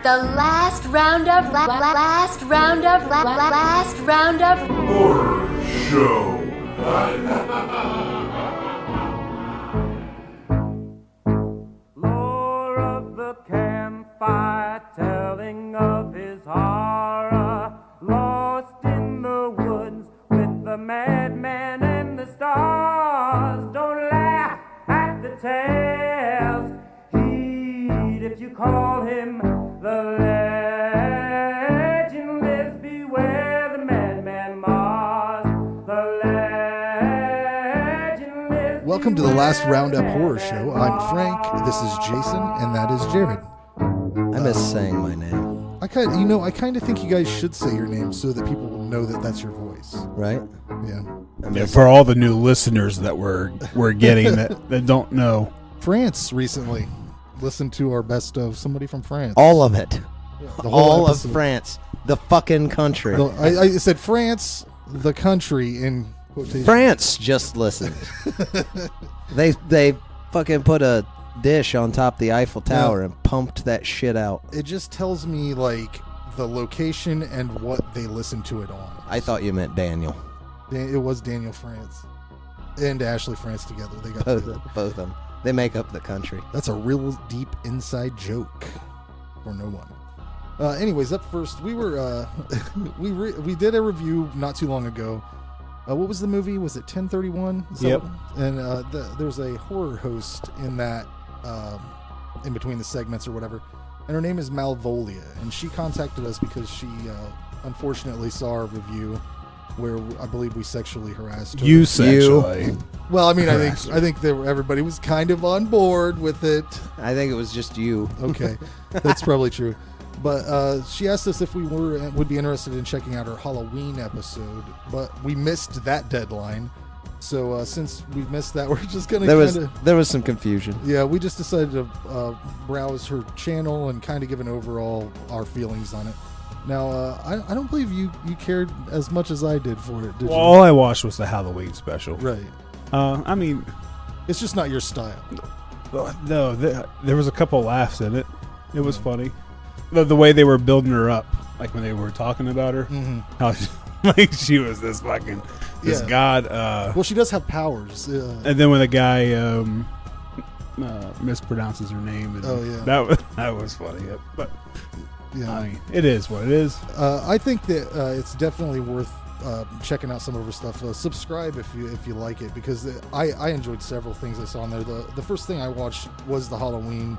The Last Roundup Horror Show. Lore of the campfire, telling of his horror, lost in the woods with the madman and the stars. Don't laugh at the tales, heed if you call him the legend lives. Beware the madman Mars, the legend lives. Welcome to the Last Roundup Horror Show. I'm Frank, this is Jason, and that is Jared. I miss saying my name. I kind of think you guys should say your name so that people will know that that's your voice. Right? Yeah. Yeah, for all the new listeners that we're getting that don't know. France recently listened to our best of somebody from France. All of it. The whole All episode. of France. The fucking country. I said France, the country, in quotation. France just listened. They fucking put a dish on top of the Eiffel Tower and pumped that shit out. It just tells me, like, the location and what they listened to it on. I thought you meant Daniel. It was Daniel France and Ashley France together. They got together. Both of them. They make up the country. That's a real deep inside joke for no one. Anyways, up first, we were we did a review not too long ago. What was the movie? Was it 1031? Yep. And there's a horror host in that, in between the segments or whatever, and her name is Malvolia, and she contacted us because she unfortunately saw our review where I believe we sexually harassed her. You sexually. Well, I mean, I think everybody was kind of on board with it. I think it was just you. Okay, that's probably true. But she asked us if we would be interested in checking out her Halloween episode, but we missed that deadline. So since we missed that, we're just gonna There was some confusion. Yeah, we just decided to browse her channel and kind of give an overall our feelings on it. Now, I don't believe you cared as much as I did for it, did you? All I watched was the Halloween special. Right. I mean, it's just not your style. no, there was a couple laughs in it. It was funny. The way they were building her up, like when they were talking about her, how like she was this fucking god. Well, she does have powers. And then when the guy mispronounces her name, and that was funny. But yeah, I mean, it is what it is. I think that it's definitely worth checking out some of her stuff. Subscribe if you like it, because I enjoyed several things I saw on there. The first thing I watched was the Halloween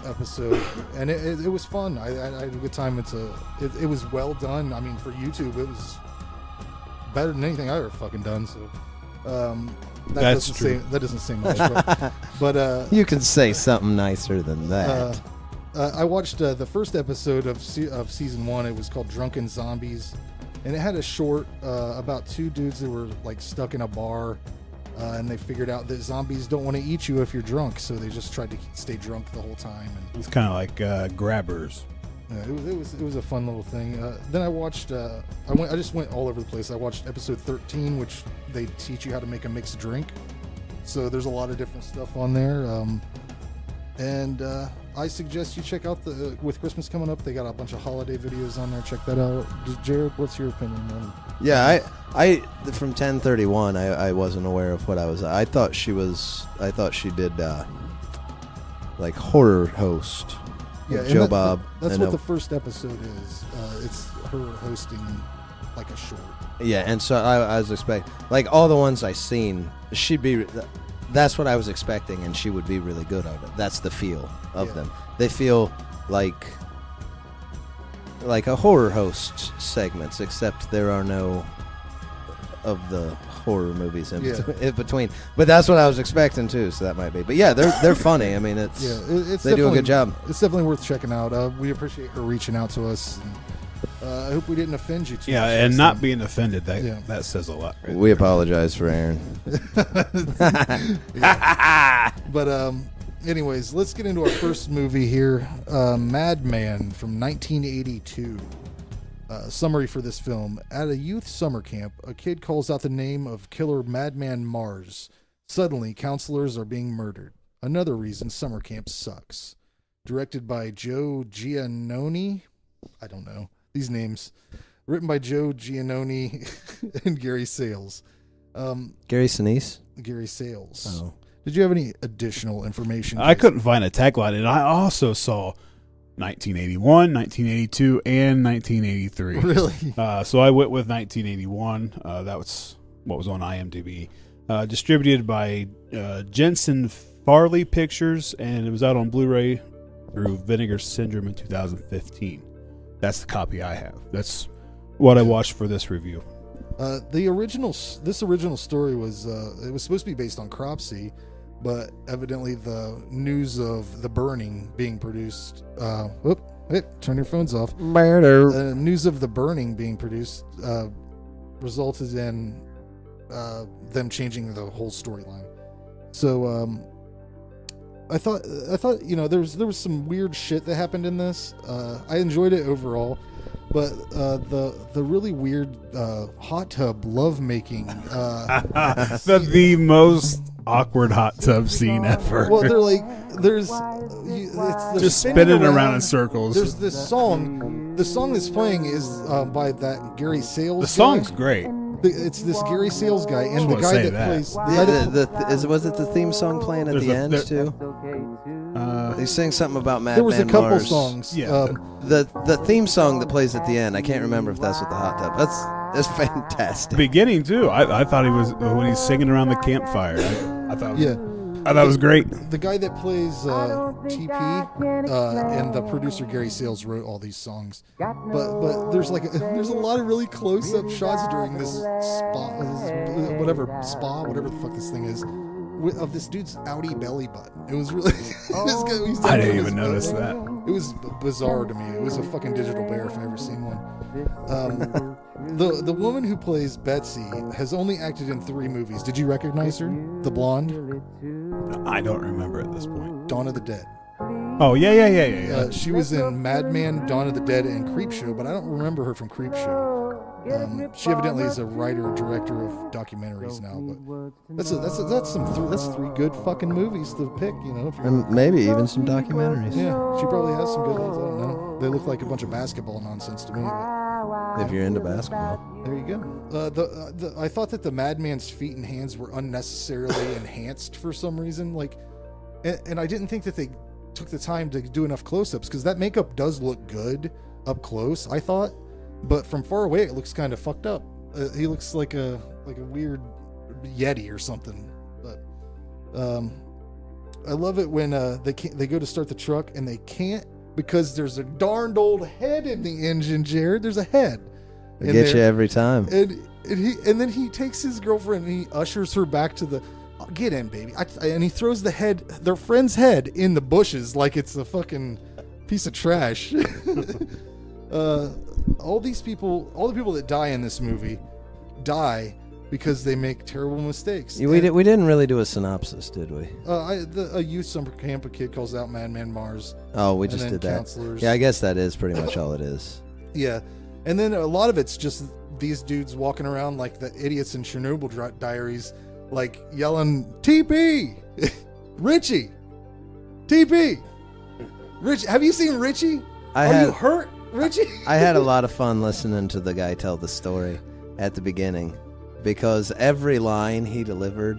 episode, and it was fun. I had a good time. It was well done. I mean, for YouTube, it was better than anything I've ever fucking done. So that's true. That doesn't say much, but You can say something nicer than that. I watched the first episode of season 1. It was called Drunken Zombies, and it had a short about two dudes that were like stuck in a bar. And they figured out that zombies don't want to eat you if you're drunk, so they just tried to stay drunk the whole time. And It's kind of like Grabbers. it was a fun little thing. Then I watched. I just went all over the place. I watched episode 13, which they teach you how to make a mixed drink. So there's a lot of different stuff on there. And I suggest you check out with Christmas coming up, they got a bunch of holiday videos on there. Check that out. Jared, what's your opinion on? Yeah, I from 1031, I wasn't aware of what I was. I thought she did like horror host. Yeah, Joe Bob. That's what the first episode is. It's her hosting like a short. Yeah, and so I was expecting, like all the ones I seen, she'd be. That's what I was expecting, and she would be really good at it. That's the feel of them. They feel like a horror host segments, except there are no of the horror movies in between. But that's what I was expecting too, so that might be. But yeah, they're funny. I mean, they do a good job. It's definitely worth checking out. We appreciate her reaching out to us. And, I hope we didn't offend you too much. Yeah, and not being offended, that says a lot. Right we apologize for Aaron. But anyways, let's get into our first movie here, Madman from 1982. Summary for this film. At a youth summer camp, a kid calls out the name of killer Madman Mars. Suddenly, counselors are being murdered. Another reason summer camp sucks. directed by Joe Giannone. I don't know these names. Written by Joe Giannone and Gary Sales. Gary Sinise? Gary Sales. Oh. Did you have any additional information? I couldn't find a tagline, and I also saw 1981, 1982, and 1983. Really? So I went with 1981. That was what was on IMDb. Distributed by Jensen Farley Pictures, and it was out on Blu-ray through Vinegar Syndrome in 2015. That's the copy I have. That's what I watched for this review. This original story was it was supposed to be based on Cropsey, but evidently the news of the burning being produced. Turn your phones off. Murder. News of the burning being produced resulted in them changing the whole storyline. So I thought there was some weird shit that happened in this. I enjoyed it overall. But the really weird hot tub lovemaking. The most awkward hot tub scene ever. Well, they're like, they're just spinning around in circles. There's this song. The song that's playing is by that Gary Sales. The song's great. It's this Gary Sales guy, and the guy that plays. Was it the theme song playing at the end too? They sing something about Madman. There was a couple Mars. songs. Yeah. The theme song that plays at the end. I can't remember if that's with the hot tub. That's fantastic. Beginning too. I thought he was when he's singing around the campfire. I thought. Yeah. I thought it was great. The guy that plays TP and the producer Gary Sales wrote all these songs. But there's a lot of really close up shots during this whatever the fuck this thing is, of this dude's outie belly button. It was really I didn't even notice that. It was bizarre to me. It was a fucking digital bear if I ever seen one. The woman who plays Betsy has only acted in 3 movies. Did you recognize her? The blonde? I don't remember at this point. Dawn of the Dead. Oh, yeah. She was in Madman, Dawn of the Dead, and Creepshow, but I don't remember her from Creepshow. She evidently is a writer or director of documentaries now, but that's 3 good fucking movies to pick, if you're Maybe even some documentaries. Yeah, she probably has some good ones. I don't know. They look like a bunch of basketball nonsense to me. If you're into basketball. There you go. I thought that the Madman's feet and hands were unnecessarily enhanced for some reason. And I didn't think that they took the time to do enough close-ups, because that makeup does look good up close, I thought. But from far away, it looks kind of fucked up. He looks like a weird Yeti or something. But I love it when they go to start the truck and they can't, because there's a darned old head in the engine, Jared. There's a head. They get you every time. And then he takes his girlfriend and he ushers her back to the get in, baby. And he throws their friend's head in the bushes like it's a fucking piece of trash. All the people that die in this movie die because they make terrible mistakes. We didn't really do a synopsis, did we? A youth summer camp, a kid calls out Madman Mars. Oh, we just did that. Counselors. Yeah, I guess that is pretty much all it is. Yeah, and then a lot of it's just these dudes walking around like the idiots in Chernobyl Diaries, like yelling, "TP, Richie, TP, Rich." Have you seen Richie? Are you hurt, Richie? I had a lot of fun listening to the guy tell the story at the beginning, because every line he delivered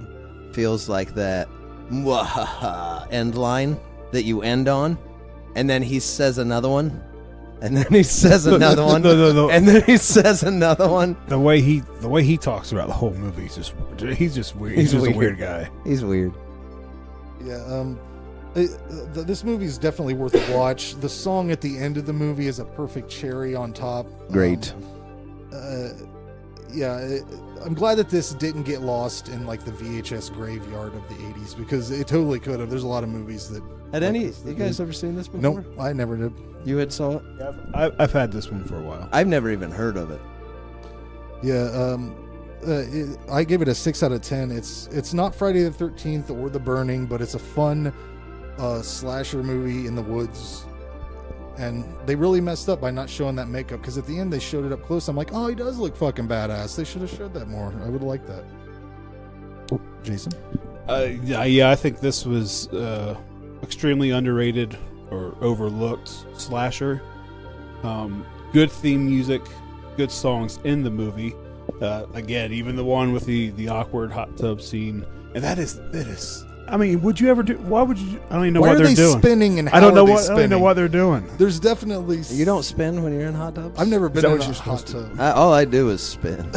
feels like that end line that you end on, and then he says another one, and then he says another one, and then he says another one. The way he talks about the whole movie, he's just weird. He's just a weird guy. He's weird. Yeah. This movie is definitely worth a watch. The song at the end of the movie is a perfect cherry on top. Great. I'm glad that this didn't get lost in like the VHS graveyard of the 80s, because it totally could have. There's a lot of movies that... You guys ever seen this before? Nope, I never did. You had saw it? Yeah, I've had this one for a while. I've never even heard of it. Yeah, I gave it a 6 out of 10. It's not Friday the 13th or The Burning, but it's a fun slasher movie in the woods. And they really messed up by not showing that makeup, because at the end they showed it up close. I'm like, oh, he does look fucking badass. They should have showed that more. I would have liked that. Jason? Yeah, I think this was extremely underrated or overlooked slasher. Good theme music, good songs in the movie. Again, even the one with the awkward hot tub scene, and that is. I mean, would you ever do? Why would you? I don't even know what they're doing. Spinning and how I don't know are they what. spinning? I don't know what they're doing. There's definitely. You don't spin when you're in hot tubs? I've never been that in what a you're hot supposed to tub. All I do is spin.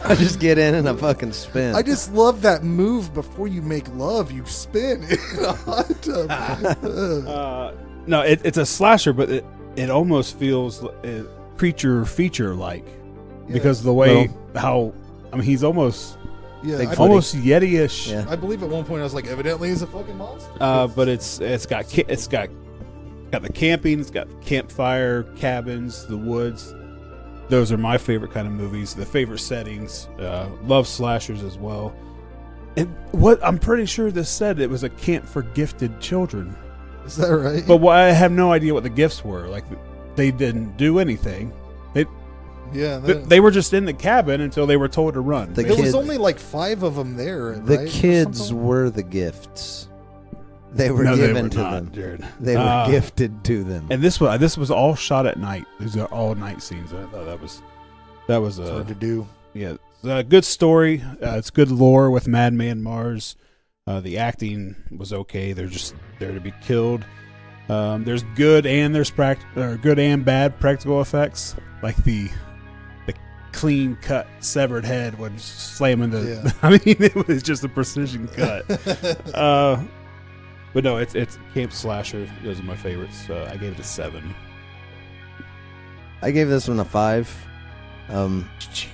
I just get in and I fucking spin. I just love that move before you make love. You spin in a hot tub. No, it's a slasher, but it almost feels creature feature like because the way how I mean he's almost almost Yeti-ish. Yeah. I believe at one point I was like, evidently he's a fucking monster. But it's got the camping, it's got campfire, cabins, the woods. Those are my favorite kind of movies. The favorite settings. Love slashers as well. And what I'm pretty sure this said it was a camp for gifted children. Is that right? But I have no idea what the gifts were. Like they didn't do anything. They were just in the cabin until they were told to run. There was only like 5 of them there. The kids were the gifts. They were given to them. Jared. They were gifted to them. And this was all shot at night. These are all night scenes. I thought that was hard to do. Yeah, good story. It's good lore with Madman Mars. The acting was okay. They're just there to be killed. There's good and good and bad practical effects, like the clean cut severed head when slamming the. Yeah. I mean, it was just a precision cut. But no, it's Camp Slasher. Those are my favorites. I gave it a 7. I gave this one a 5. Jeez,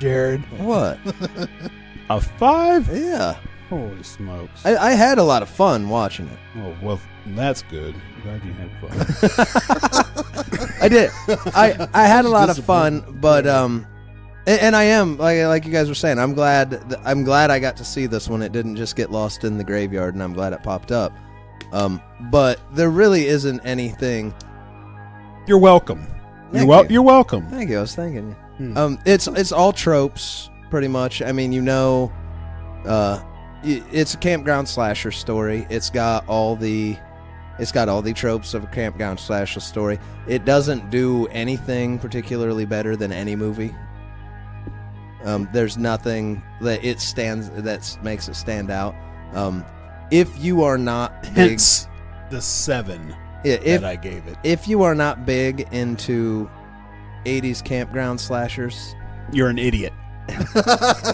Jared, What? a 5? Yeah. Holy smokes! I had a lot of fun watching it. Oh well, that's good. Glad you had fun. I did. I had a lot of fun, but and I am like you guys were saying. I'm glad I got to see this one. It didn't just get lost in the graveyard, and I'm glad it popped up. But there really isn't anything. You're welcome. You're welcome. Thank you. I was thanking you. Hmm. It's all tropes pretty much. I mean, it's a campground slasher story. It's got all the tropes of a campground slasher story. It doesn't do anything particularly better than any movie. There's nothing that makes it stand out. If you are not big, Hence the 7 that I gave it. If you are not big into 80s campground slashers, You're an idiot.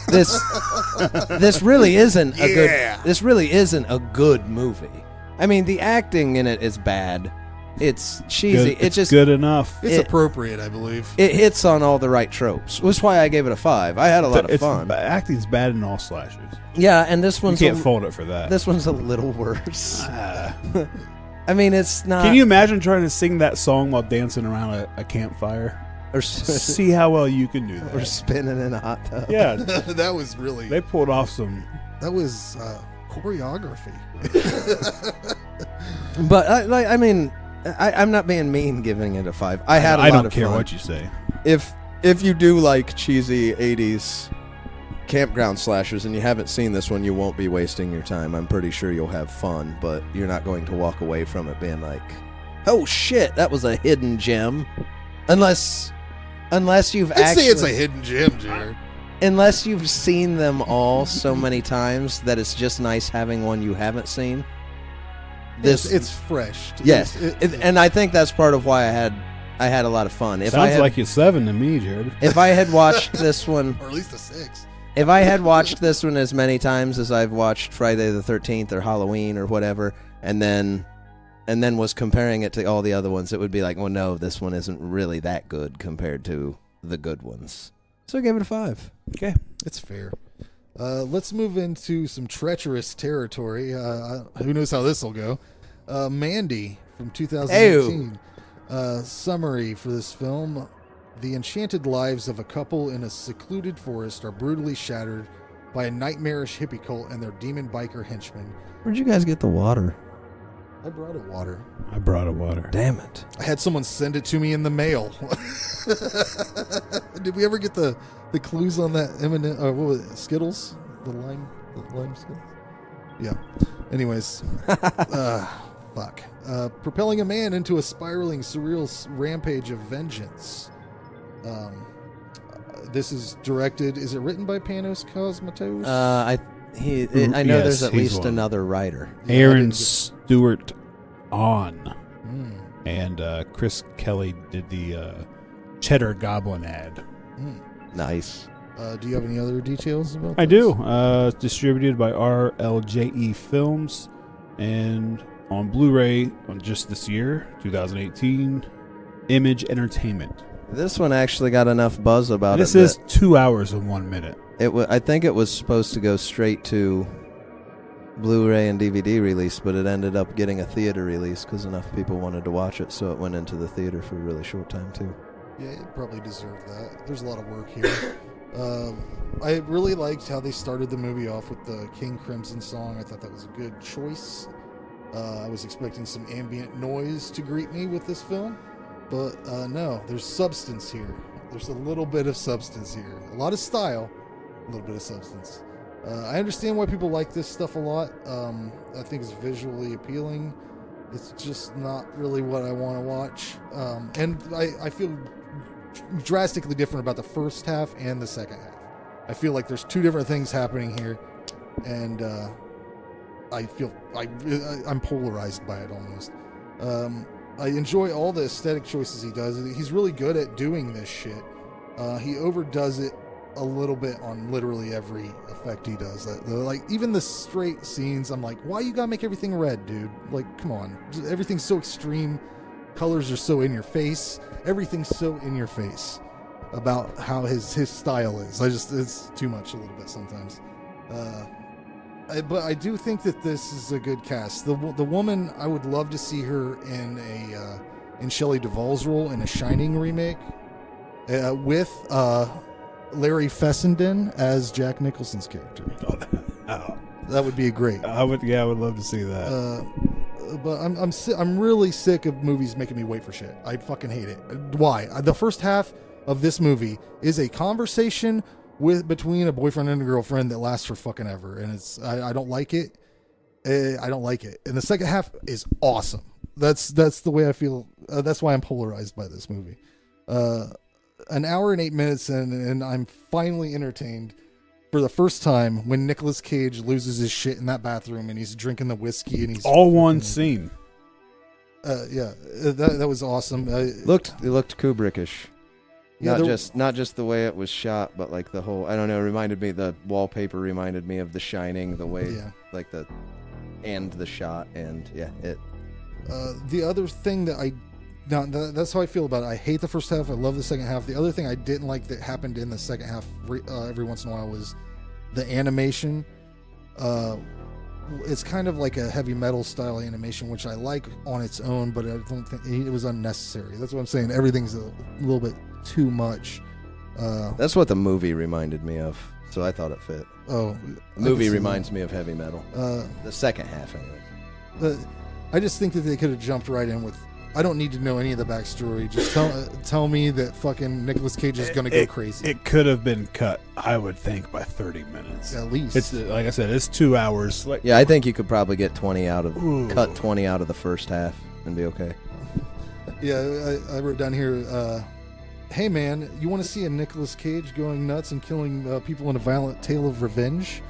this really isn't a good. This really isn't a good movie. I mean, the acting in it is bad. It's cheesy. It's just good enough. It's appropriate, I believe. It hits on all the right tropes. Which is why I gave it a 5. I had a lot of fun. Acting's bad in all slashers. Yeah, and this one's You can't fault it for that. This one's a little worse. I mean, it's not. Can you imagine trying to sing that song while dancing around a campfire? Or see how well you can do that. Or spinning in a hot tub. Yeah, that was really. they pulled off some. That was choreography. But I mean, I'm not being mean giving it a 5. I had a lot of fun. I don't care what you say. If you do like cheesy 80s campground slashers and you haven't seen this one, you won't be wasting your time. I'm pretty sure you'll have fun, but you're not going to walk away from it being like, oh shit, that was a hidden gem. Unless you've I'd say it's a hidden gem, Jared. Unless you've seen them all so many times that it's just nice having one you haven't seen. It's fresh. Yes, and I think that's part of why I had a lot of fun. Sounds like a 7 to me, Jared. If I had watched this one, or at least a 6. If I had watched this one as many times as I've watched Friday the 13th or Halloween or whatever, and then was comparing it to all the other ones, it would be like, well, no, this one isn't really that good compared to the good ones. So I gave it a 5. Okay. It's fair. Let's move into some treacherous territory. Who knows how this will go? Mandy from 2018. Summary for this film. The enchanted lives of a couple in a secluded forest are brutally shattered by a nightmarish hippie cult and their demon biker henchmen. Where'd you guys get the water? I brought a water. I brought a water. Damn it. I had someone send it to me in the mail. Did we ever get the clues on that what was it? Skittles? The lime Skittles? Yeah. Anyways, Fuck. Propelling a man into a spiraling, surreal rampage of vengeance. This is directed. Is it written by Panos Cosmatos? I know there's at least one. Another writer. Aaron Stewart and Chris Kelly did the Cheddar Goblin ad. Nice. Do you have any other details about I this? do. It's distributed by RLJE Films and on Blu-ray on just this year, 2018, Image Entertainment. This one actually got enough buzz about This it. is 2 hours and 1 minute. I think it was supposed to go straight to Blu-ray and DVD release, but it ended up getting a theater release because enough people wanted to watch it, so it went into the theater for a really short time too. Yeah, it probably deserved that. There's a lot of work here. I really liked how they started the movie off with the King Crimson song. I thought that was a good choice. I was expecting some ambient noise to greet me with this film, but no, there's substance here. There's a little bit of substance here. A lot of style, a little bit of substance. I understand why people like this stuff a lot. I think it's visually appealing. It's just not really what I want to watch. And I feel drastically different about the first half and the second half. I feel like there's two different things happening here, and I feel I'm polarized by it almost. I enjoy all the aesthetic choices he does. He's really good at doing this shit. He overdoes it a little bit on literally every effect he does. Like even the straight scenes, I'm like, why you gotta make everything red, dude? Like, come on, everything's so extreme. Colors are so in your face. Everything's so in your face about how his style is. it's too much a little bit sometimes. But I do think that this is a good cast. The woman, I would love to see her in Shelley Duvall's role in a Shining remake with Larry Fessenden as Jack Nicholson's character. That would be great. I would love to see that. But I'm really sick of movies making me wait for shit. I fucking hate it. Why? The first half of this movie is a conversation between a boyfriend and a girlfriend that lasts for fucking ever, and I don't like it. I don't like it. And the second half is awesome. That's the way I feel. That's why I'm polarized by this movie. An hour and 8 minutes in, and I'm finally entertained for the first time when Nicolas Cage loses his shit in that bathroom and he's drinking the whiskey and he's all one scene. That was awesome. It looked Kubrickish. Yeah, not just the way it was shot, but like the whole, I don't know, the wallpaper reminded me of The Shining, the way like the shot, and it. The other thing that's how I feel about it. I hate the first half. I love the second half. The other thing I didn't like that happened in the second half every once in a while was the animation. It's kind of like a heavy metal style animation, which I like on its own, but I don't think it was unnecessary. That's what I'm saying. Everything's a little bit too much. That's what the movie reminded me of, so I thought it fit. Oh, the movie reminds me of heavy metal. The second half, anyway. I just think that they could have jumped right in with. I don't need to know any of the backstory. Just tell me that fucking Nicolas Cage is going to go crazy. It could have been cut, I would think, by 30 minutes. At least. It's like I said, it's 2 hours. Yeah, I think you could probably get cut 20 out of the first half and be okay. Yeah, I wrote down here, hey man, you want to see a Nicolas Cage going nuts and killing people in a violent tale of revenge?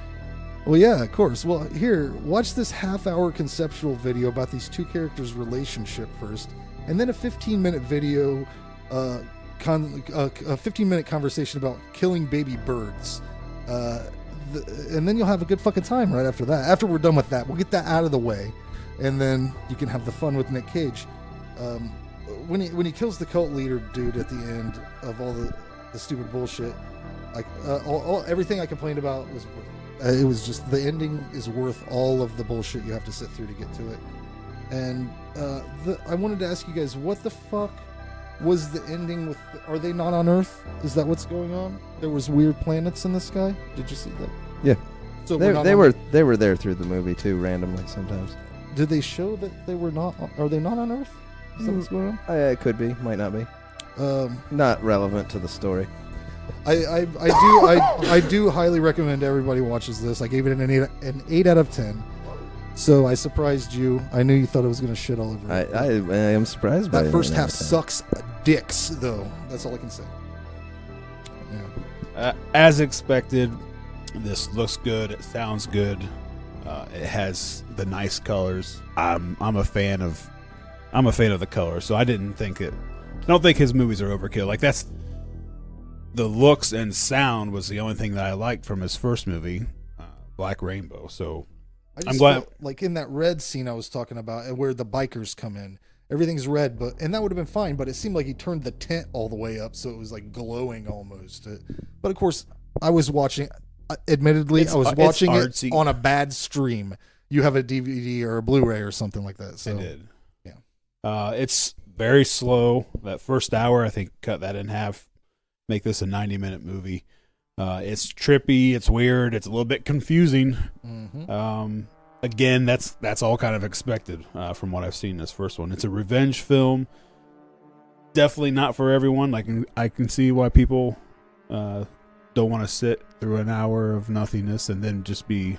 Well, yeah, of course. Well, here, watch this half-hour conceptual video about these two characters' relationship first, and then a 15-minute video, a 15-minute conversation about killing baby birds. And then you'll have a good fucking time right after that. After we're done with that, we'll get that out of the way, and then you can have the fun with Nick Cage. When he kills the cult leader dude at the end of all the stupid bullshit, like everything I complained about was worth it. It was just, the ending is worth all of the bullshit you have to sit through to get to it. And I wanted to ask you guys, what the fuck was the ending with? Are they not on Earth? Is that what's going on? There was weird planets in the sky. Did you see that? Yeah. So they were there through the movie too, randomly sometimes. Did they show that they were not? Are they not on Earth? Is that what's going on? It could be, might not be. Not relevant to the story. I do highly recommend everybody watches this. I gave it an 8 out of 10. So I surprised you. I knew you thought I was going to shit all over it. I am surprised by that first half that. sucks dicks, though. That's all I can say. Yeah. As expected, this looks good. It sounds good. It has the nice colors. I'm a fan of the colors. So I don't think his movies are overkill. Like that's the looks and sound was the only thing that I liked from his first movie, Black Rainbow. So I'm glad. Felt like in that red scene I was talking about, where the bikers come in, everything's red, and that would have been fine. But it seemed like he turned the tent all the way up, so it was like glowing almost. But of course, I was watching. Admittedly, I was watching it on a bad stream. You have a DVD or a Blu-ray or something like that. So I did. Yeah. It's very slow. That first hour, I think, cut that in half. Make this a 90-minute movie. It's trippy. It's weird. It's a little bit confusing. Mm-hmm. Again, that's all kind of expected from what I've seen in this first one. It's a revenge film. Definitely not for everyone. Like I can see why people don't want to sit through an hour of nothingness and then just be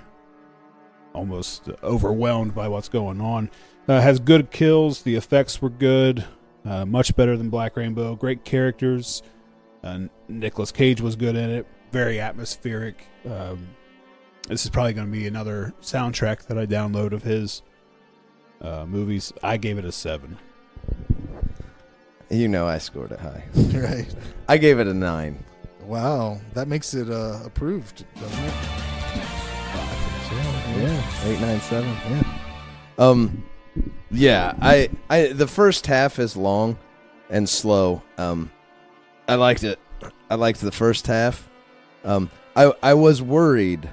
almost overwhelmed by what's going on. Has good kills. The effects were good. Much better than Black Rainbow. Great characters. Nicolas Cage was good in it. Very atmospheric. This is probably going to be another soundtrack that I download of his movies. I gave it a 7. You know I scored it high. Right. I gave it a 9. Wow, that makes it approved, doesn't it? Yeah, 8, 9, 7. Yeah. I the first half is long and slow. I liked it. I liked the first half. I was worried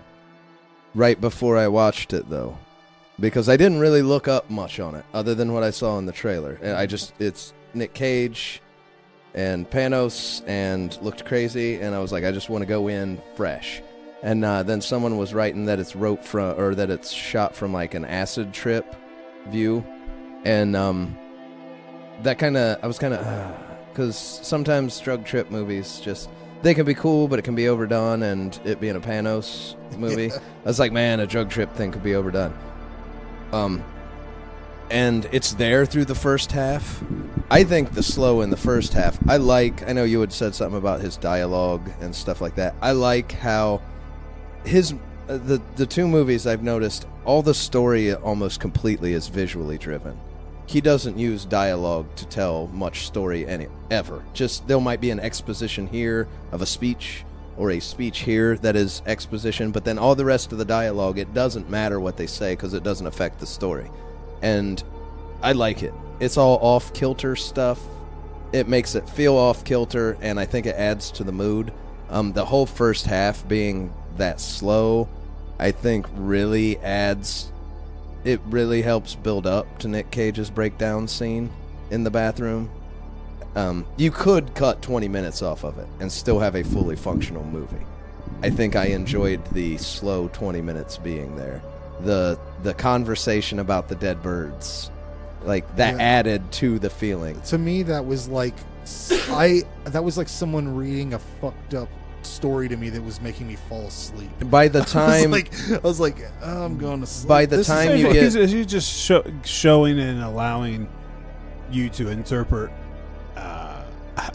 right before I watched it though, because I didn't really look up much on it other than what I saw in the trailer. It's Nick Cage and Panos and looked crazy, and I was like, I just want to go in fresh. And then someone was writing that it's that it's shot from like an acid trip view, and that I was because sometimes drug trip movies they can be cool, but it can be overdone, and it being a Panos movie, yeah. I was like, man, a drug trip thing could be overdone. And it's there through the first half. I think the slow in the first half, I know you had said something about his dialogue and stuff like that. I like how the two movies I've noticed, all the story almost completely is visually driven. He doesn't use dialogue to tell much story ever. Just there might be an exposition here of a speech or a speech here that is exposition, but then all the rest of the dialogue, it doesn't matter what they say because it doesn't affect the story. And I like it. It's all off-kilter stuff. It makes it feel off-kilter, and I think it adds to the mood. The whole first half being that slow, I think really adds... It really helps build up to Nick Cage's breakdown scene in the bathroom. You could cut 20 minutes off of it and still have a fully functional movie. I think I enjoyed the slow 20 minutes being there. The conversation about the dead birds, like that added to the feeling. To me, that was like someone reading a fucked up story to me that was making me fall asleep. By the time I was like, oh, I'm going to sleep. By the time you get, he's just showing and allowing you to interpret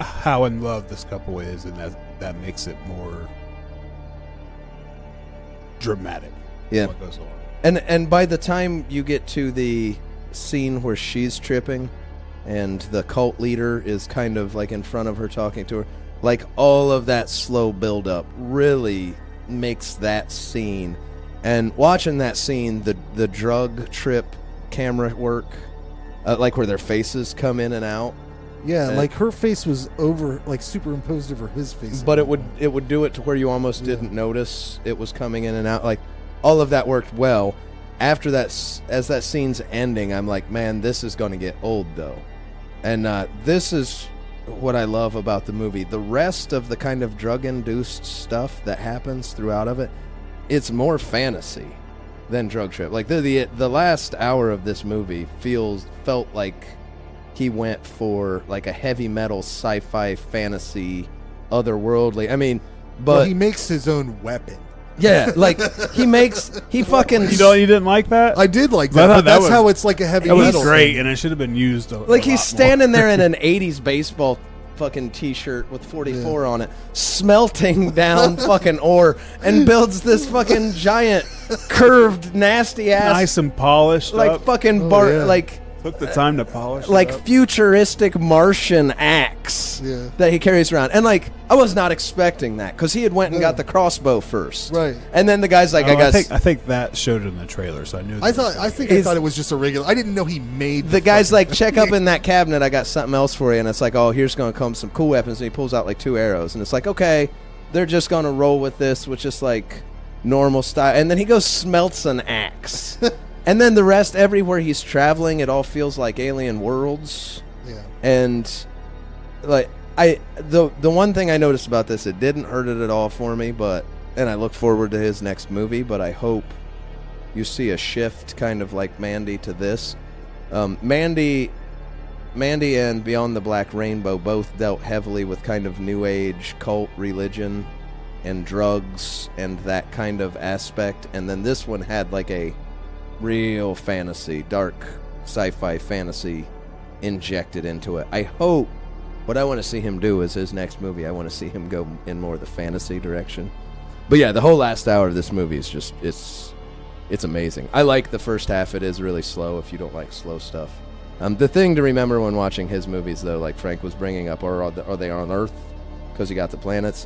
how in love this couple is, and that makes it more dramatic. Yeah. What goes on. And by the time you get to the scene where she's tripping and the cult leader is kind of like in front of her talking to her, like all of that slow build up really makes that scene. And watching that scene, the drug trip camera work, like where their faces come in and out. Yeah, like her face was superimposed over his face. But it would do it to where you almost didn't notice it was coming in and out. Like all of that worked well. After that, as that scene's ending, I'm like, man, this is going to get old though. And this is what I love about the movie. The rest of the kind of drug-induced stuff that happens throughout of it, it's more fantasy than drug trip. Like the last hour of this movie felt like he went for like a heavy metal sci-fi fantasy otherworldly. I mean, but he makes his own weapon. Yeah, like he fucking. You didn't like that? I did like that. But that's how it's like a heavy metal. It was great, and it should have been used. Like he's standing there in an '80s baseball fucking T-shirt with 44 on it, smelting down fucking ore, and builds this fucking giant curved nasty ass, nice and polished, like up. fucking like. Took the time to polish like it up. Futuristic Martian axe that he carries around, and like I was not expecting that because he had went and got the crossbow first, right? And then the guy's like, I think that showed in the trailer, so I knew. I thought it was just a regular. I didn't know he made the guy's like, check up in that cabinet. I got something else for you, and it's like, oh, here's gonna come some cool weapons, and he pulls out like 2 arrows, and it's like, okay, they're just gonna roll with this, with just like normal style, and then he goes smelts an axe. And then the rest, everywhere he's traveling, it all feels like alien worlds. Yeah. And like the one thing I noticed about this, it didn't hurt it at all for me, and I look forward to his next movie, but I hope you see a shift kind of like Mandy to this. Mandy and Beyond the Black Rainbow both dealt heavily with kind of new age cult religion and drugs and that kind of aspect, and then this one had like a real fantasy, dark sci-fi fantasy injected into it. I hope what I want to see him do is his next movie, I want to see him go in more of the fantasy direction. But yeah, the whole last hour of this movie is just, it's amazing. I like the first half. It is really slow if you don't like slow stuff. The thing to remember when watching his movies, though, like Frank was bringing up, are they on Earth? Because you got the planets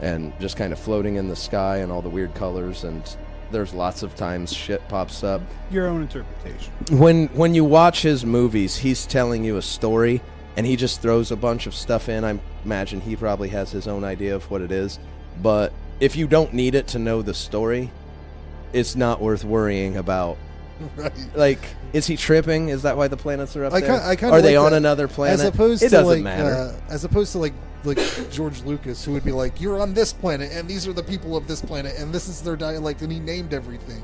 and just kind of floating in the sky and all the weird colors, and there's lots of times shit pops up. Your own interpretation. When you watch his movies, he's telling you a story, and he just throws a bunch of stuff in. I imagine he probably has his own idea of what it is. But if you don't need it to know the story, it's not worth worrying about. Right. Like, is he tripping? Is that why the planets are up there? Are they on another planet? As opposed it to doesn't like, matter. As opposed to like George Lucas, who would be like, you're on this planet, and these are the people of this planet, and this is their dialect, and he named everything.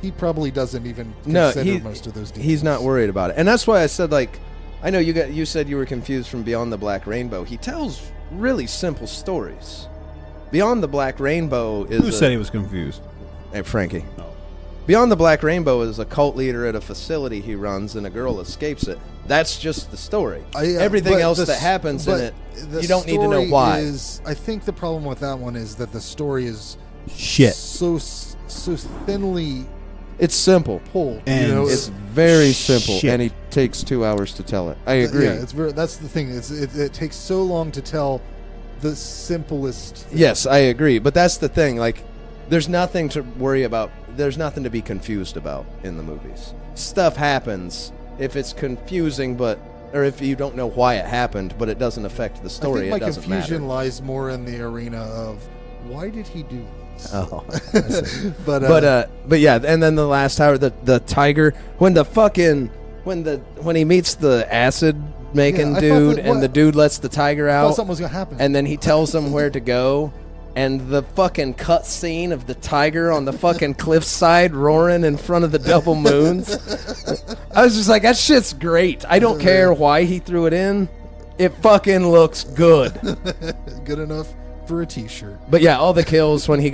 He probably doesn't even consider most of those details. He's not worried about it. And that's why I said, like, I know you said you were confused from Beyond the Black Rainbow. He tells really simple stories. Beyond the Black Rainbow is... Who said he was confused? Hey, Frankie. Oh. Beyond the Black Rainbow is a cult leader at a facility he runs, and a girl escapes it. That's just the story. Everything else that happens in it, you don't need to know why. I think the problem with that one is that the story is shit. So thinly... It's simple. Pulled. And it's very simple, and it takes 2 hours to tell it. I agree. Yeah, that's the thing. It takes so long to tell the simplest thing. Yes, I agree. But that's the thing. Like, there's nothing to worry about. There's nothing to be confused about in the movies. Stuff happens if it's confusing, or if you don't know why it happened, but it doesn't affect the story. I think it doesn't matter. My confusion lies more in the arena of why did he do this? Oh, but yeah, and then the last hour, the tiger, when he meets the acid making dude, and the dude lets the tiger out, I thought something was gonna happen, and then he tells him where to go. And the fucking cut scene of the tiger on the fucking cliffside roaring in front of the double moons. I was just like, that shit's great. I don't care why he threw it in. It fucking looks good. Good enough for a t-shirt. But yeah, all the kills when he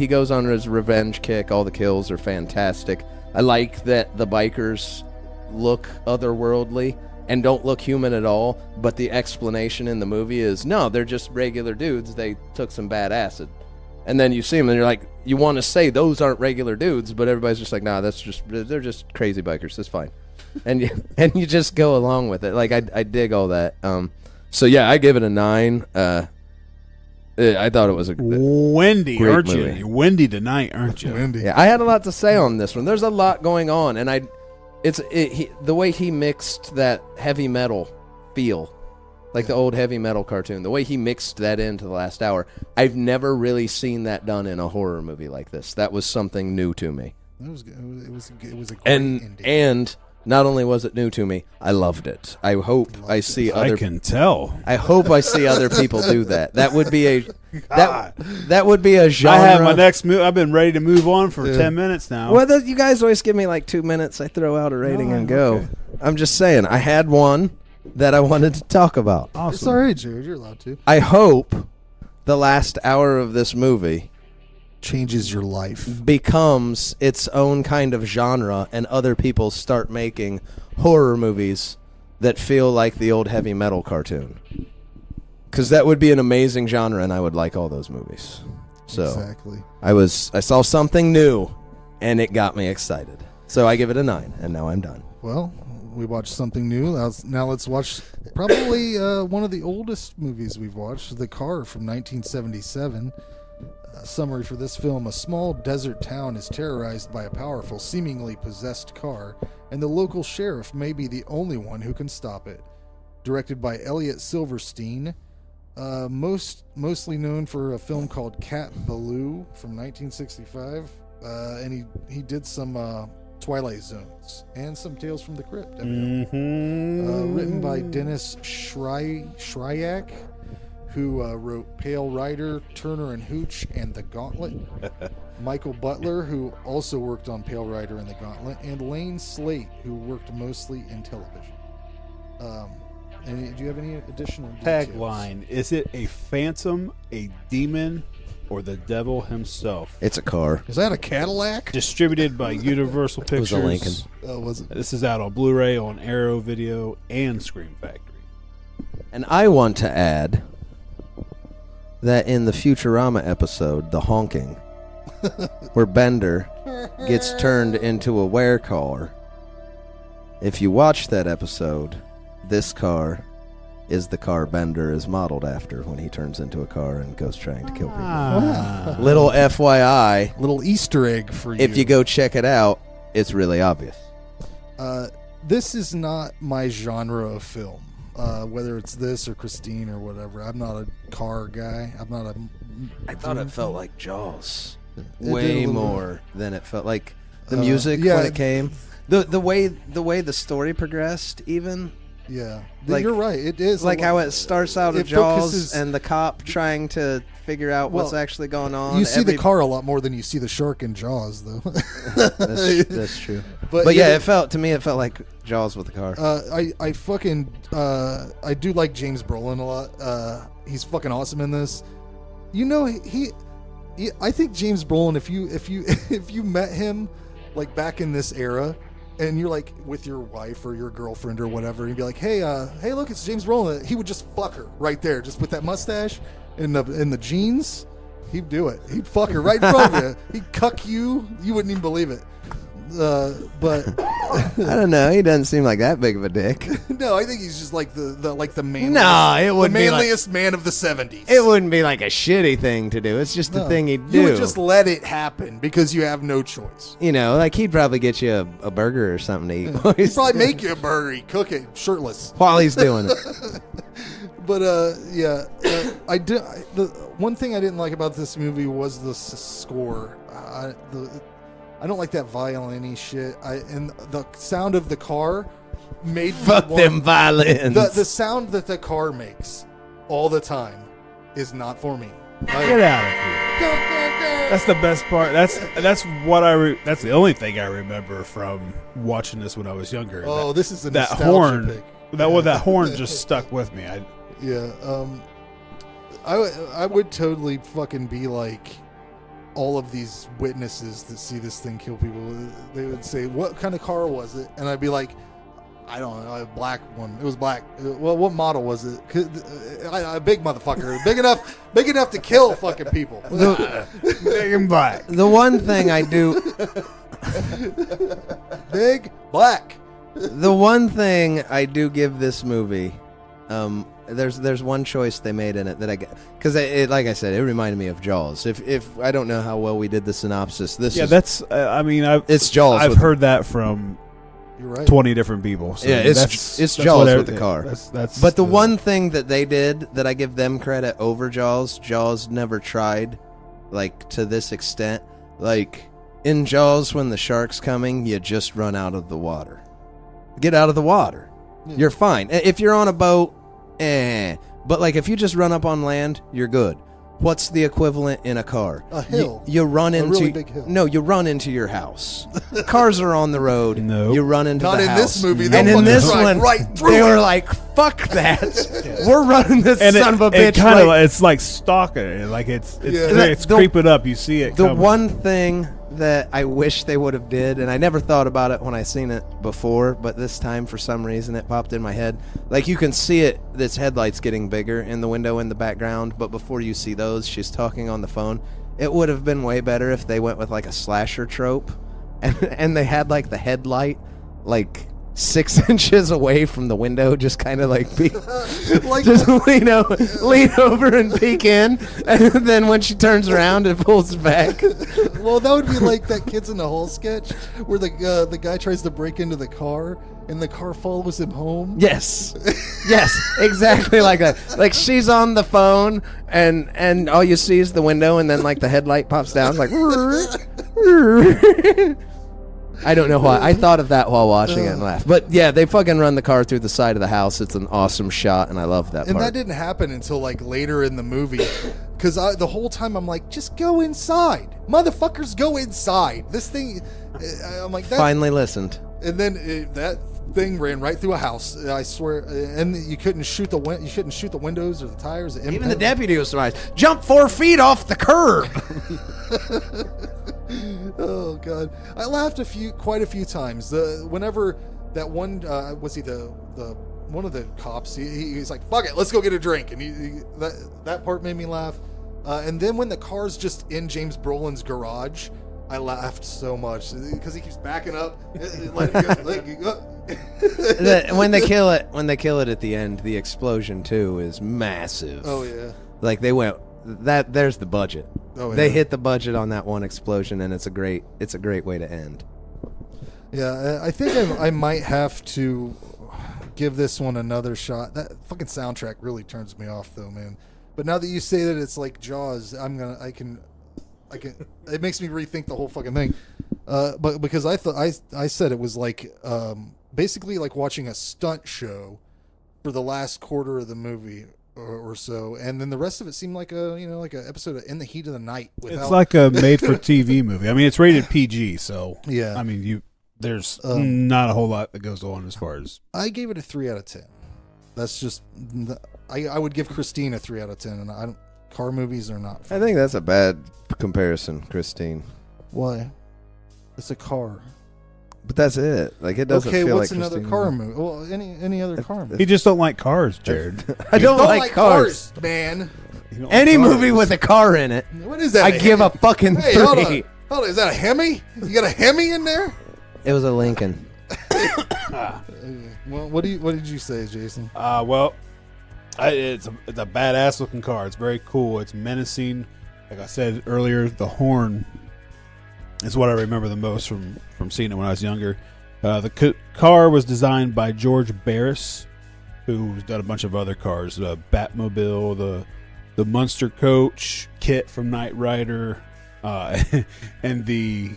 goes on his revenge kick, all the kills are fantastic. I like that the bikers look otherworldly and don't look human at all, but the explanation in the movie is, no, they're just regular dudes. They took some bad acid. And then you see them, and you're like, you want to say those aren't regular dudes, but everybody's just like, nah, they're just crazy bikers. That's fine. And you just go along with it. Like, I dig all that. So, yeah, I give it a 9. I thought it was a windy, great aren't movie. you? Windy tonight, aren't you? Windy. Yeah, I had a lot to say on this one. There's a lot going on, and the way he mixed that heavy metal feel, like the old heavy metal cartoon, the way he mixed that into the last hour, I've never really seen that done in a horror movie like this. That was something new to me. It was a great ending. And not only was it new to me, I loved it. I hope I see other. I can tell. I hope I see other people do that. That would be a that would be a genre. I have my next move. I've been ready to move on for 10 minutes now. Well, you guys always give me like 2 minutes. I throw out a rating and go. Okay. I'm just saying. I had one that I wanted to talk about. Awesome. It's all right, Jared. You're allowed to. I hope the last hour of this movie changes your life. becomes its own kind of genre, and other people start making horror movies that feel like the old heavy metal cartoon. Because that would be an amazing genre, and I would like all those movies. So Exactly. I saw something new, and it got me excited. So I give it a 9, and now I'm done. Well, we watched something new. Now let's watch probably one of the oldest movies we've watched, The Car from 1977. Summary for this film: a small desert town is terrorized by a powerful, seemingly possessed car, and the local sheriff may be the only one who can stop it. Directed by Elliot Silverstein, mostly known for a film called Cat Ballou from 1965, and he did some Twilight Zones and some Tales from the Crypt. Written by Dennis Shryak, who wrote Pale Rider, Turner and Hooch, and The Gauntlet. Michael Butler, who also worked on Pale Rider and The Gauntlet, and Lane Slate, who worked mostly in television. And do you have any additional details? Tagline: is it a phantom, a demon, or the devil himself? It's a car. Is that a Cadillac? Distributed by Universal Pictures. It was a Lincoln. Oh, was it? This is out on Blu-ray, on Arrow Video, and Scream Factory. And I want to add that in the Futurama episode, The Honking, where Bender gets turned into a werecar, if you watch that episode, this car is the car Bender is modeled after when he turns into a car and goes trying to kill people. Little FYI. Little Easter egg for you. If you go check it out, it's really obvious. This is not my genre of film. Whether it's this or Christine or whatever. I'm not a car guy. I thought it felt like Jaws. It Way did a little more than it felt like the music when it came. The way the story progressed, even. Yeah, Like- you're right. It is Like how it starts out of it Jaws focuses- and the cop trying to figure out what's actually going on. You see the car a lot more than you see the shark in Jaws, though. That's true. But yeah, it felt like Jaws with the car. I fucking I do like James Brolin a lot. He's fucking awesome in this. You know, I think James Brolin, if you met him like back in this era, and you're like with your wife or your girlfriend or whatever, and you'd be like, hey, look, it's James Brolin. He would just fuck her right there, just with that mustache and the jeans. He'd do it. He'd fuck her right in front of you. He'd cuck you. You wouldn't even believe it. But I don't know. He doesn't seem like that big of a dick. no, I think he's just like the manliest, No, it wouldn't be like- manliest man of the 70s. It wouldn't be like a shitty thing to do. It's just the thing he'd do. You would just let it happen because you have no choice. You know, like he'd probably get you a burger or something to eat while He'd he's, probably make you a burger, he'd cook it shirtless. while he's doing it. But the one thing I didn't like about this movie was the score. I don't like that violin-y shit. And the sound of the car made me Fuck want- them violins. The sound that the car makes all the time is not for me. Get out of here. That's the best part. That's what that's the only thing I remember from watching this when I was younger. Oh, this is a that nostalgia horn. pick. That horn just stuck with me. I would totally fucking be like all of these witnesses that see this thing kill people. They would say, what kind of car was it? And I'd be like, I don't know, a black one. It was black. Well, what model was it? A big motherfucker. Big enough to kill fucking people. Big and black. The one thing I do, Big black. the one thing I do give this movie, there's one choice they made in it that I get, because like I said, it reminded me of Jaws. If I don't know how well we did the synopsis, That's. it's Jaws. I've heard that from You're right. 20 different people. So Yeah, it's that's Jaws what with the car. That's But the one thing that they did that I give them credit over Jaws never tried, like, to this extent. Like, in Jaws, when the shark's coming, you just run out of the water. Get out of the water. Yeah. You're fine. If you're on a boat, but, like, if you just run up on land, you're good. What's the equivalent in a car? A hill. You run into really big hill. No, you run into your house. Cars are on the road. No. You run into Not the in house. this movie. And in this one, right through they it. were like, "Fuck that! We're running this And son of a bitch." it kind of right- it's like stalking. Like it's The- creeping up. You see it. The coming. one thing that I wish they would have did, and I never thought about it when I seen it before, but this time for some reason it popped in my head. Like you can see it, this headlight's getting bigger in the window in the background, but before you see those, she's talking on the phone. It would have been way better if they went with like a slasher trope, and they had like the headlight like 6 inches away from the window, just kind of like Like- just lean over and peek in, and then when she turns around, it pulls back. Well, that would be like that Kids in the Hall sketch where the guy tries to break into the car and the car follows him home. Yes, exactly like that. Like she's on the phone, and all you see is the window, and then like the headlight pops down, like. I don't know why. I thought of that while watching it and laughed. But yeah, they fucking run the car through the side of the house. It's an awesome shot, and I love that And part. that didn't happen until like later in the movie, because the whole time I'm like, just go inside, motherfuckers, go inside. This thing, I'm like, that. Finally listened. And then that thing ran right through a house. I swear, and you couldn't shoot the windows or the tires. Even the deputy was surprised. Jump 4 feet off the curb. Oh god, I laughed quite a few times. Whenever that one was he the one of the cops? He's like, "Fuck it, let's go get a drink," and that part made me laugh. And then when the car's just in James Brolin's garage, I laughed so much because he keeps backing up. Let it go. When they kill it at the end, the explosion too is massive. Oh yeah. Like they went. There's the budget. Oh, They yeah. hit the budget on that one explosion, and it's a great way to end. Yeah, I think I might have to give this one another shot. That fucking soundtrack really turns me off, though, man. But now that you say that it's like Jaws, I can. It makes me rethink the whole fucking thing. But because I thought I said it was like basically like watching a stunt show for the last quarter of the movie. Or so, and then the rest of it seemed like a episode of In the Heat of the Night. It's like a made-for-TV movie. I mean, it's rated PG, so yeah. I mean, there's not a whole lot that goes on as far as. I gave it a 3 out of 10. That's just I would give Christine a 3 out of 10, and car movies are not. I think that's a bad comparison, Christine. Why? It's a car. But that's it. Like it doesn't feel like what's another Christine. car movie? Well, any other car movie. You just don't like cars, Jared. I don't like cars. man. You don't Any like cars. movie with a car in it, What is that? I give a fucking Hey, 3. hold on. Is that a Hemi? You got a Hemi in there? It was a Lincoln. Well, what did you say, Jason? Well, it's a badass looking car. It's very cool. It's menacing. Like I said earlier, the horn is what I remember the most from seeing it when I was younger. The car was designed by George Barris, who's done a bunch of other cars. Batmobile, the Munster Coach, Kit from Knight Rider, and the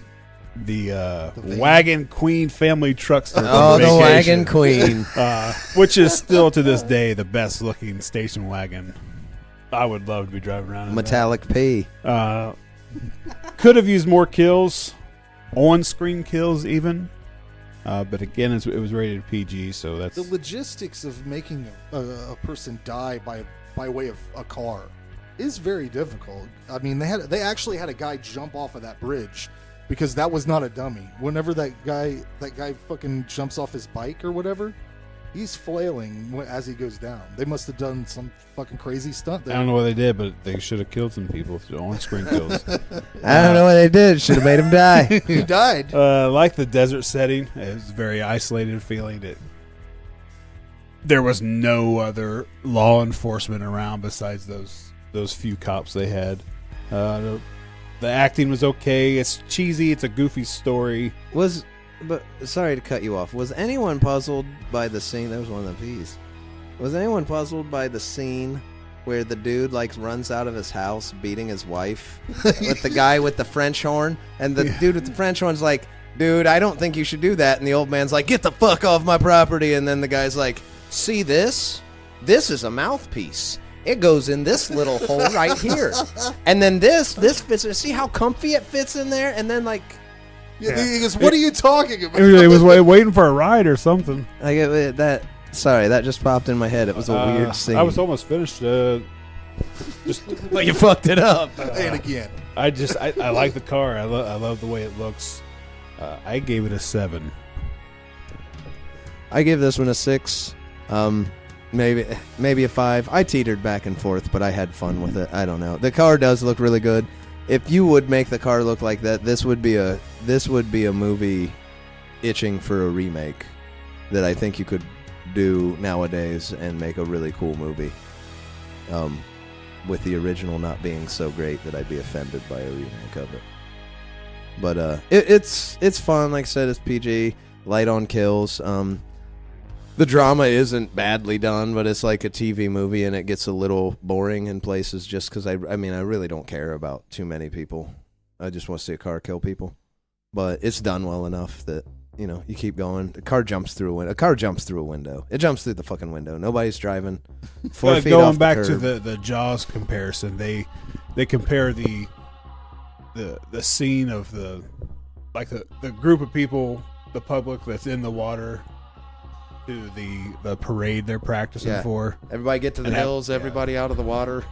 Wagon Queen family truckster. Oh, the Vacation. Wagon Queen. Which is still to this day the best looking station wagon. I would love to be driving around in Metallic P. that. Could have used more kills, on-screen kills even. But again, it was rated PG, so that's The logistics of making a person die by way of a car is very difficult. I mean, they actually had a guy jump off of that bridge because that was not a dummy. Whenever that guy fucking jumps off his bike or whatever, he's flailing as he goes down. They must have done some fucking crazy stunt there. I don't know what they did, but they should have killed some people with on-screen kills. I don't know what they did. Should have made him die. He died. Like the desert setting, it was very isolated feeling. There was no other law enforcement around besides those few cops they had. The acting was okay. It's cheesy. It's a goofy story. But sorry to cut you off. Was anyone puzzled by the scene? That was one of the V's. Was anyone puzzled by the scene where the dude runs out of his house beating his wife with the guy with the French horn, and the dude with the French horn's like, "Dude, I don't think you should do that." And the old man's like, "Get the fuck off my property." And then the guy's like, "See this? This is a mouthpiece. it goes in this little hole right here. And then this fits. See how comfy it fits in there? And then, like... Yeah. He goes, what are you talking about? It was waiting for a ride or something. Like sorry, that just popped in my head. It was a weird scene. I was almost finished. Just but you fucked it up. And again. I like the car. I love the way it looks. I gave it a 7. I give this one a 6. Maybe a 5. I teetered back and forth, but I had fun with it. I don't know. The car does look really good. If you would make the car look like that, this would be a movie itching for a remake that I think you could do nowadays and make a really cool movie. With the original not being so great that I'd be offended by a remake of it. But it's fun. Like I said, it's PG, light on kills. The drama isn't badly done, but it's like a TV movie, and it gets a little boring in places just because I really don't care about too many people. I just want to see a car kill people. But it's done well enough that, you keep going. The car jumps through a window. A car jumps through a window. It jumps through the fucking window. Nobody's driving 4 feet going off back the to curb. the Jaws comparison, they compare the scene of the group of people, the public that's in the water, to the parade they're practicing for. Everybody get to the hills, everybody out of the water.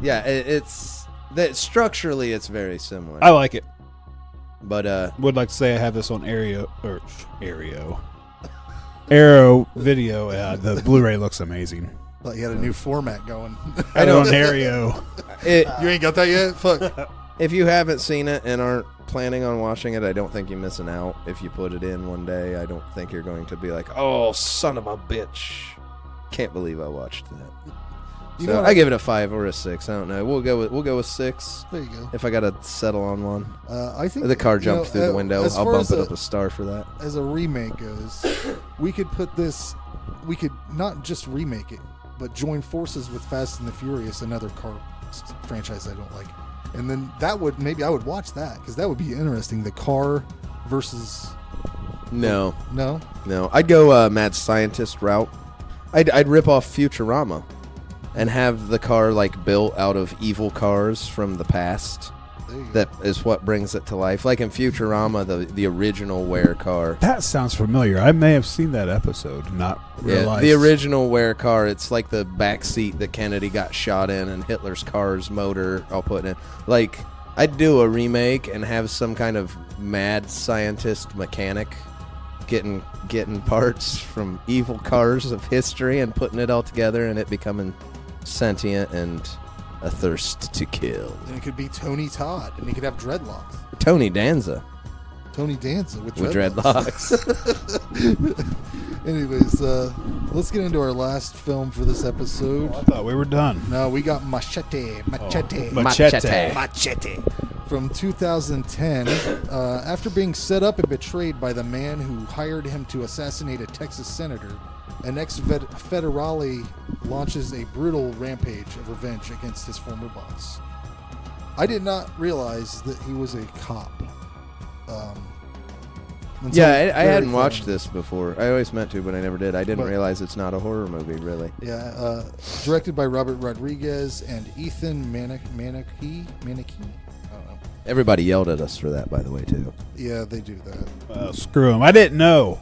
Yeah, structurally it's very similar. I like it. But would like to say I have this on Arrow video. The Blu-ray looks amazing. Thought you had a new format going. I don't on Arrow. You ain't got that yet? Fuck. If you haven't seen it and aren't planning on watching it, I don't think you're missing out. If you put it in one day, I don't think you're going to be like, oh, son of a bitch. Can't believe I watched that. So I give it a 5 or a 6. I don't know. We'll go with 6. There you go. If I gotta settle on one, I think the car jumped through the window. I'll bump it up a star for that. As a remake goes, we could put this. We could not just remake it, but join forces with Fast and the Furious, another car franchise I don't like, and then I would watch that because that would be interesting. The car versus. No. I'd go mad scientist route. I'd rip off Futurama. And have the car built out of evil cars from the past. That is what brings it to life. Like in Futurama, the original Ware car. That sounds familiar. I may have seen that episode, not realized. The original Ware car. It's like the back seat that Kennedy got shot in, and Hitler's car's motor. I'll put in. I'd do a remake and have some kind of mad scientist mechanic getting parts from evil cars of history and putting it all together, and it becoming sentient and a thirst to kill. And it could be Tony Todd, and he could have dreadlocks. Tony Danza with dreadlocks. Anyways, let's get into our last film for this episode. I thought we were done. No, we got Machete. Machete. From 2010, after being set up and betrayed by the man who hired him to assassinate a Texas senator, an ex-federale launches a brutal rampage of revenge against his former boss. I did not realize that he was a cop. I hadn't watched this before. I always meant to, but I never did. I didn't realize it's not a horror movie, really. Yeah, directed by Robert Rodriguez and Ethan Manicky. I don't know. Everybody yelled at us for that, by the way, too. Yeah, they do that. Screw him. I didn't know.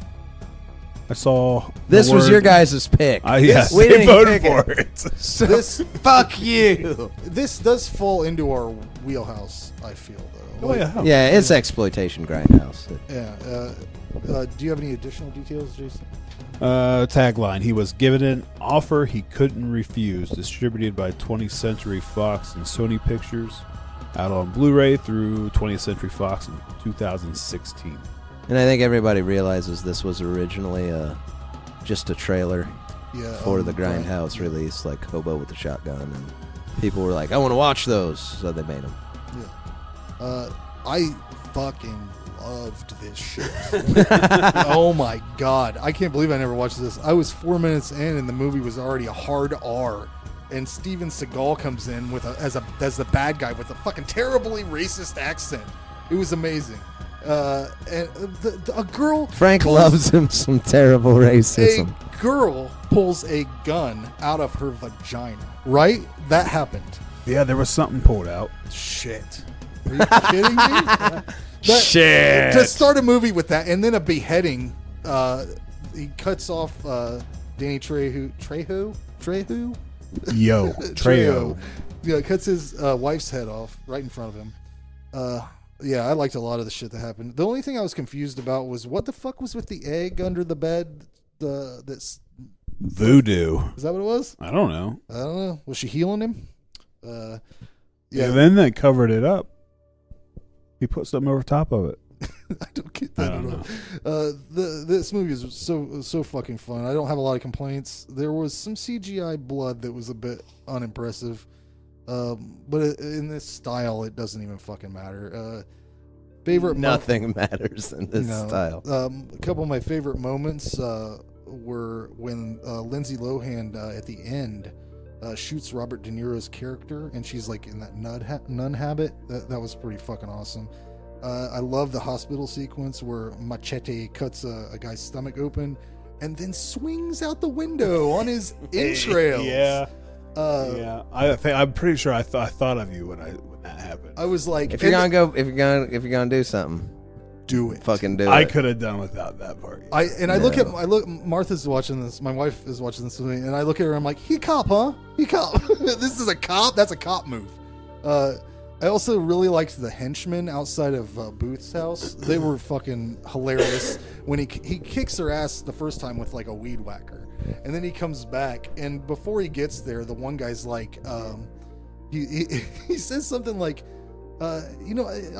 I saw this was your guys' pick. Yes, we they voted for it. So fuck you. This does fall into our wheelhouse, I feel, though. Yeah, it's exploitation grindhouse. Yeah. Do you have any additional details, Jason? Tagline: He was given an offer he couldn't refuse. Distributed by 20th Century Fox and Sony Pictures. Out on Blu-ray through 20th Century Fox in 2016. And I think everybody realizes this was originally just a trailer for the Grindhouse release, like Hobo with the Shotgun, and people were like, I want to watch those, so they made them. Yeah. I fucking loved this shit. Oh my god. I can't believe I never watched this. I was 4 minutes in and the movie was already a hard R. And Steven Seagal comes in as the bad guy with a fucking terribly racist accent. It was amazing. And a girl. Frank loves him some terrible racism. A girl pulls a gun out of her vagina. Right? That happened. Yeah, there was something pulled out. Shit. Are you kidding me? Shit. To start a movie with that, and then a beheading, he cuts off Danny Trejo? Yo, Trejo. Yeah, cuts his wife's head off right in front of him. Yeah, I liked a lot of the shit that happened. The only thing I was confused about was what the fuck was with the egg under the bed? That's voodoo. Is that what it was? I don't know. Was she healing him? Yeah. And then they covered it up. He put something over top of it. I don't get that at all. This movie is so fucking fun. I don't have a lot of complaints. There was some CGI blood that was a bit unimpressive, but in this style, it doesn't even fucking matter. Nothing matters in this style. A couple of my favorite moments were when Lindsay Lohan at the end shoots Robert De Niro's character, and she's like in that nun habit. That was pretty fucking awesome. I love the hospital sequence where Machete cuts a guy's stomach open and then swings out the window on his entrails. Yeah. I'm pretty sure I thought of you when that happened. I was like, if you're gonna do something, do it. Fucking do it. I could have done without that part. I look. Martha's watching this. My wife is watching this with me, and I look at her. I'm like, he cop, huh? He cop. This is a cop. That's a cop move. I also really liked the henchmen outside of Booth's house. They were fucking hilarious when he kicks their ass the first time with like a weed whacker, and then he comes back, and before he gets there, the one guy's like, he says something like, I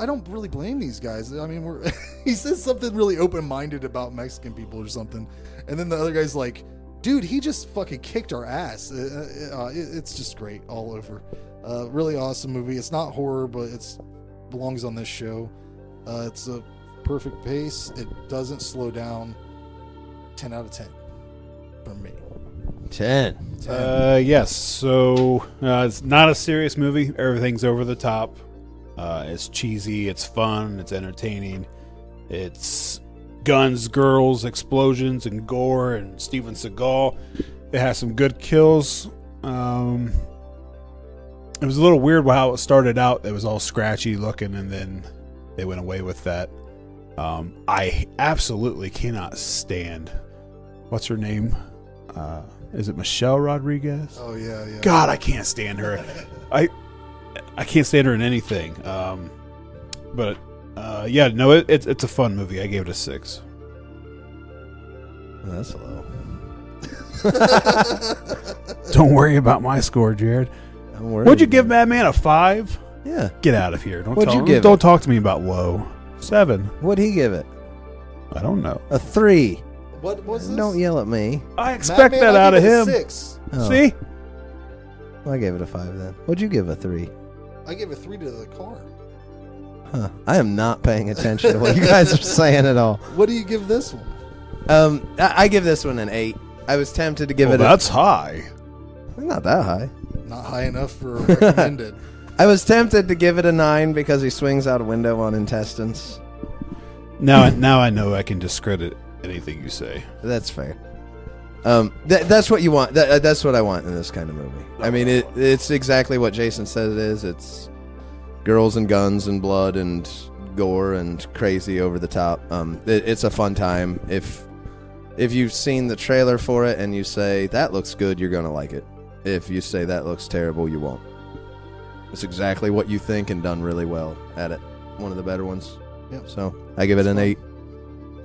don't really blame these guys. I mean, he says something really open-minded about Mexican people or something, and then the other guy's like, dude, he just fucking kicked our ass. It's just great all over. Really awesome movie. It's not horror, but it belongs on this show. It's a perfect pace. It doesn't slow down. 10 out of 10 for me. 10. Yes. So it's not a serious movie. Everything's over the top. It's cheesy. It's fun. It's entertaining. It's guns, girls, explosions, and gore, and Steven Seagal. It has some good kills. It was a little weird how it started out. It was all scratchy looking, and then they went away with that. I absolutely cannot stand. What's her name? Is it Michelle Rodriguez? Oh yeah. God, I can't stand her. I can't stand her in anything. But it's a fun movie. I gave it a 6. Well, that's low. Don't worry about my score, Jared. Would you give Madman a 5? Yeah. Get out of here. Don't talk to me about low. 7. What'd he give it? I don't know. A 3. What was this? Don't yell at me. I expect that out of him. 6. Oh. See? Well, I gave it a 5 then. What'd you give a 3? I gave a 3 to the car. Huh. I am not paying attention to what you guys are saying at all. What do you give this one? I give this one an 8. I was tempted to give it that's high. Not that high. Not high enough for recommended. I was tempted to give it a 9 because he swings out a window on intestines. Now I know I can discredit anything you say. That's fair. That's what you want. That's what I want in this kind of movie. I mean, it's exactly what Jason said it is. It's girls and guns and blood and gore and crazy over the top. It's a fun time. If you've seen the trailer for it and you say that looks good, you're gonna like it. If you say that looks terrible, you won't. It's exactly what you think and done really well at it. One of the better ones. Yep. So I give it an 8.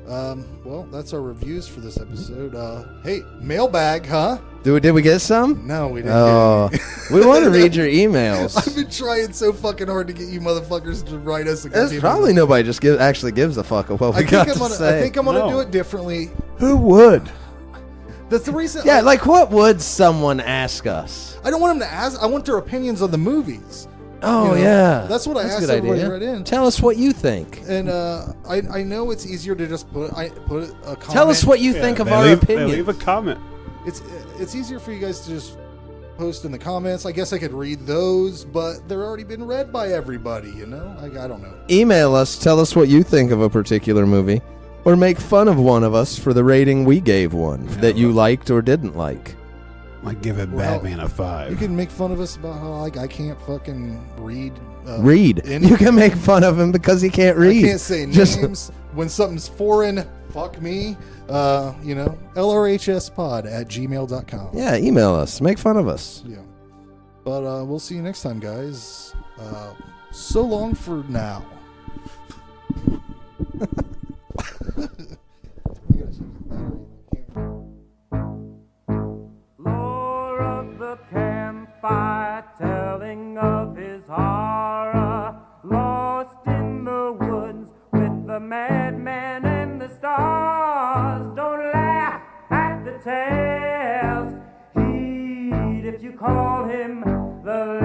Well, that's our reviews for this episode. Hey, mailbag, huh? Did we get some? No, we didn't. Oh, we want to read your emails. I've been trying so fucking hard to get you motherfuckers to write us. There's probably nobody just actually gives a fuck of what we got to say. I think I'm gonna do it differently. Who would? That's the reason. Yeah, like what would someone ask us? I don't want them to ask. I want their opinions on the movies. Oh, yeah. That's what I asked everybody right in. Tell us what you think. And I know it's easier to just put a comment. Tell us what you think of our opinion. Leave a comment. It's easier for you guys to just post in the comments. I guess I could read those, but they're already been read by everybody, you know? I don't know. Email us. Tell us what you think of a particular movie. or make fun of one of us for the rating we gave one that you liked or didn't like. I give it Batman a 5. You can make fun of us about how I can't fucking read. You can make fun of him because he can't read. I can't say names when something's foreign. Fuck me. LRHSpod@gmail.com. Yeah, email us. Make fun of us. Yeah. But we'll see you next time, guys. So long for now. Lore of the campfire, telling of his horror, lost in the woods with the madman and the stars. Don't laugh at the tales, heed if you call him the